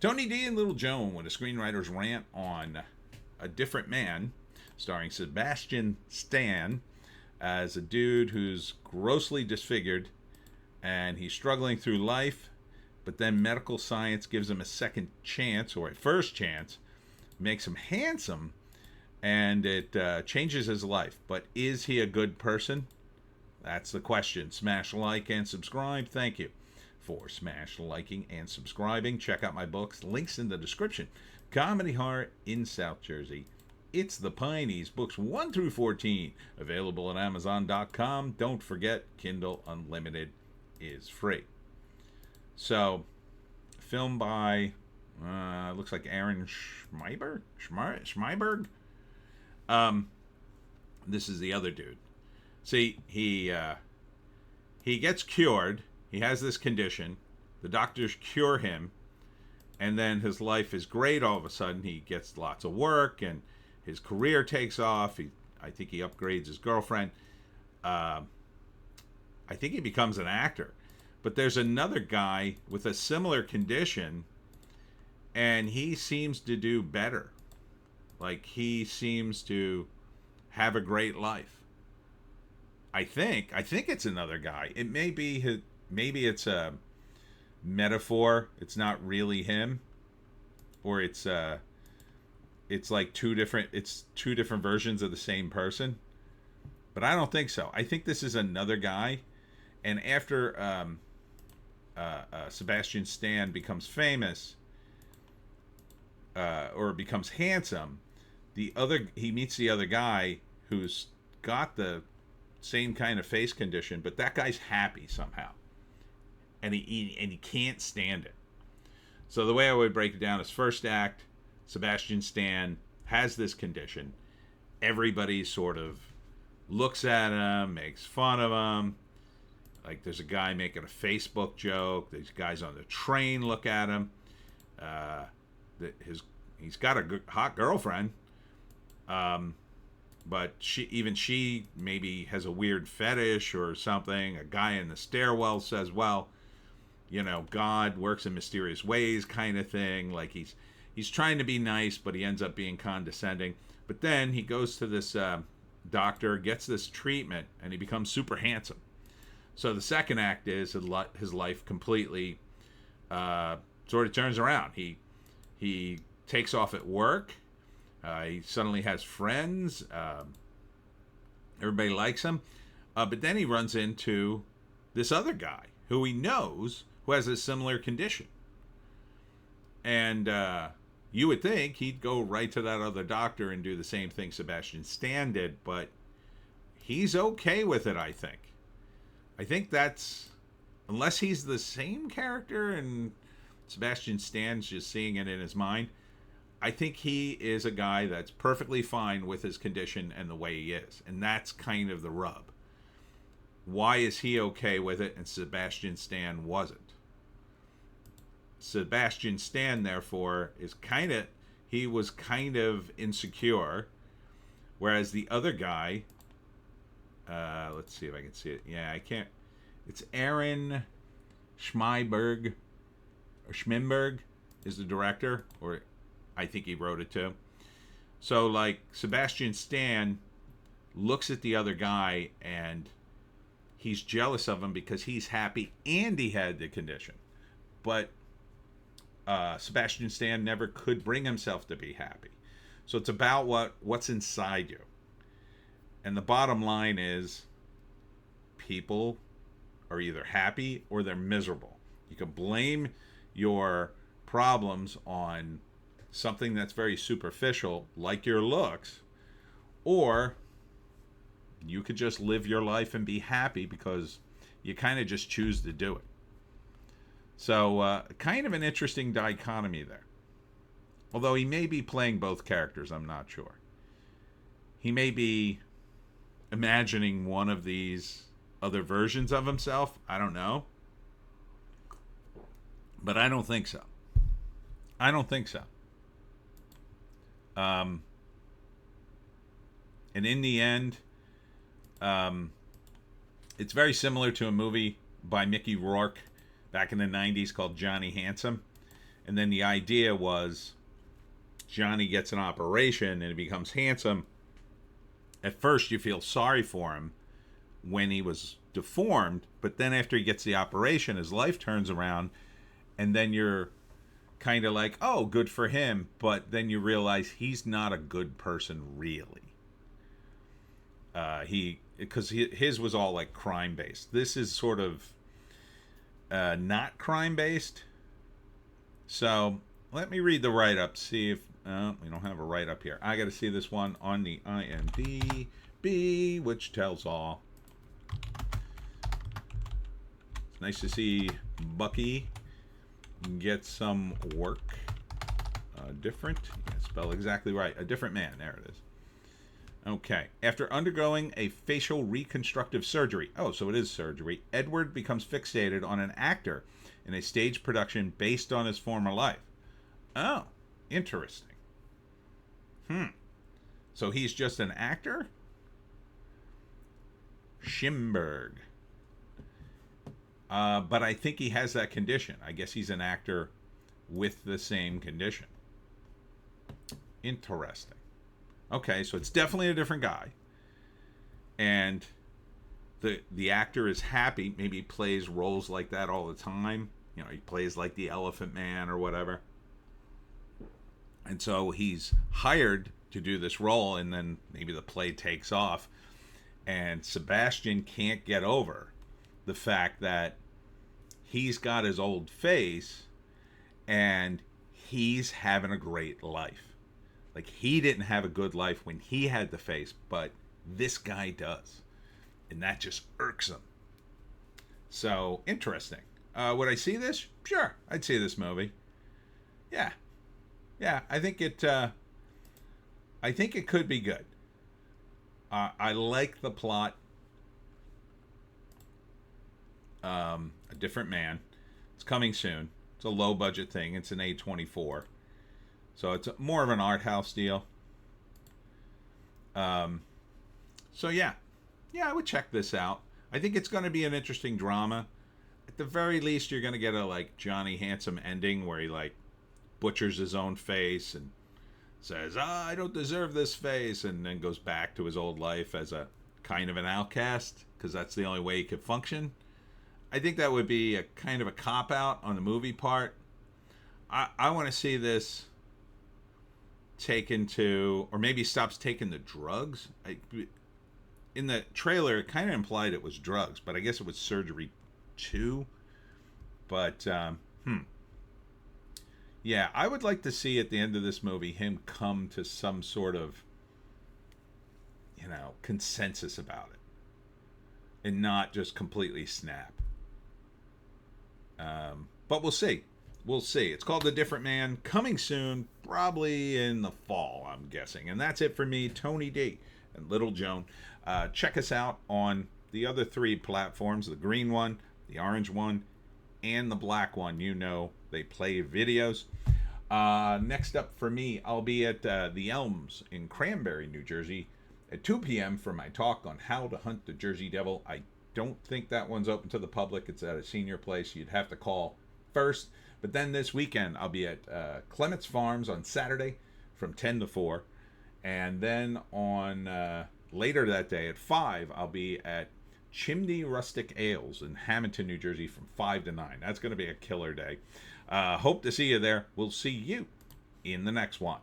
Tony D and Little Joan with a screenwriter's rant on A Different Man, starring Sebastian Stan as a dude who's grossly disfigured and he's struggling through life, but then medical science gives him a second chance, or a first chance, makes him handsome, and it changes his life. But is he a good person? That's the question. Smash like and subscribe. Thank you for smash liking and subscribing. Check out my books. Links in the description. Comedy Horror in South Jersey. It's the Pineys, books 1 through 14, available at Amazon.com. Don't forget, Kindle Unlimited is free. So, film by, looks like Aaron Schmeiberg. This is the other dude. See, he gets cured. He has this condition. The doctors cure him, and then his life is great. All of a sudden, he gets lots of work, and his career takes off. I think he upgrades his girlfriend. I think he becomes an actor. But there's another guy with a similar condition, and he seems to do better. Like, he seems to have a great life. I think it's another guy. It may be maybe it's a metaphor. It's not really him, or it's like two different versions of the same person. But I don't think so. I think this is another guy. And after Sebastian Stan becomes famous, or becomes handsome, he meets the other guy who's got the same kind of face condition, but that guy's happy somehow, and he can't stand it. So the way I would break it down is, first act, Sebastian Stan has this condition. Everybody sort of looks at him, makes fun of him. Like, there's a guy making a Facebook joke. These guys on the train look at him. He's got a hot girlfriend. But she maybe has a weird fetish or something. A guy in the stairwell says, well, God works in mysterious ways, kind of thing. Like, he's trying to be nice, but he ends up being condescending. But then he goes to this doctor, gets this treatment, and he becomes super handsome. So the second act is his life completely sort of turns around. He takes off at work. He suddenly has friends. Everybody likes him. But then he runs into this other guy who he knows, who has a similar condition. And you would think he'd go right to that other doctor and do the same thing Sebastian Stan did, but he's okay with it, I think. I think that's, unless he's the same character and Sebastian Stan's just seeing it in his mind, I think he is a guy that's perfectly fine with his condition and the way he is. And that's kind of the rub. Why is he okay with it and Sebastian Stan wasn't? Sebastian Stan, therefore, he was kind of insecure, whereas the other guy, let's see if I can see it. Yeah, I can't. It's Aaron Schmeiberg, or Schmimberg is the director, or I think he wrote it too. So, like, Sebastian Stan looks at the other guy and he's jealous of him because he's happy and he had the condition. But Sebastian Stan never could bring himself to be happy. So it's about what's inside you. And the bottom line is, people are either happy or they're miserable. You can blame your problems on something that's very superficial, like your looks, or you could just live your life and be happy because you kind of just choose to do it. So, kind of an interesting dichotomy there. Although he may be playing both characters, I'm not sure. He may be imagining one of these other versions of himself. I don't know. But I don't think so. And in the end, it's very similar to a movie by Mickey Rourke back in the 90s called Johnny Handsome. And then the idea was Johnny gets an operation and he becomes handsome. At first, you feel sorry for him when he was deformed, but then after he gets the operation, his life turns around, and then you're kind of like, oh, good for him, but then you realize he's not a good person, really. Because his was all like crime based. This is sort of not crime based. So let me read the write up. See if we don't have a write up here. I got to see this one on the IMDb, which tells all. It's nice to see Bucky get some work. Different. Yeah, spell exactly right. A different man. There it is. Okay. After undergoing a facial reconstructive surgery, oh, so it is surgery, Edward becomes fixated on an actor in a stage production based on his former life. Oh, interesting. So he's just an actor? Schimberg. But I think he has that condition. I guess he's an actor with the same condition. Interesting. Okay, so it's definitely a different guy. And the actor is happy. Maybe he plays roles like that all the time. You know, he plays like the Elephant Man or whatever. And so he's hired to do this role, and then maybe the play takes off. And Sebastian can't get over the fact that he's got his old face and he's having a great life. Like, he didn't have a good life when he had the face, but this guy does. And that just irks him. So, interesting. Would I see this? Sure, I'd see this movie. Yeah. Yeah, I think it could be good. I like the plot. A Different Man. It's coming soon. It's a low budget thing. It's an A24. So it's more of an art house deal. So yeah, I would check this out. I think it's going to be an interesting drama. At the very least, you're going to get a like Johnny Handsome ending where he like butchers his own face and says, I don't deserve this face, and then goes back to his old life as a kind of an outcast because that's the only way he could function. I think that would be a kind of a cop-out on the movie part. I want to see this taken to, or maybe stops taking the drugs. In the trailer, it kind of implied it was drugs, but I guess it was surgery too. But, yeah, I would like to see at the end of this movie him come to some sort of, consensus about it. And not just completely snap. But we'll see. We'll see. It's called The Different Man. Coming soon, probably in the fall, I'm guessing. And that's it for me, Tony D. and Little Joan. Check us out on the other 3 platforms, the green one, the orange one, and the black one. They play videos. Next up for me, I'll be at the Elms in Cranberry, New Jersey at 2 p.m. for my talk on how to hunt the Jersey Devil. I don't think that one's open to the public. It's at a senior place. You'd have to call first. But then this weekend, I'll be at Clements Farms on Saturday from 10 to 4. And then on later that day at 5, I'll be at Chimney Rustic Ales in Hamilton, New Jersey from 5 to 9. That's going to be a killer day. Hope to see you there. We'll see you in the next one.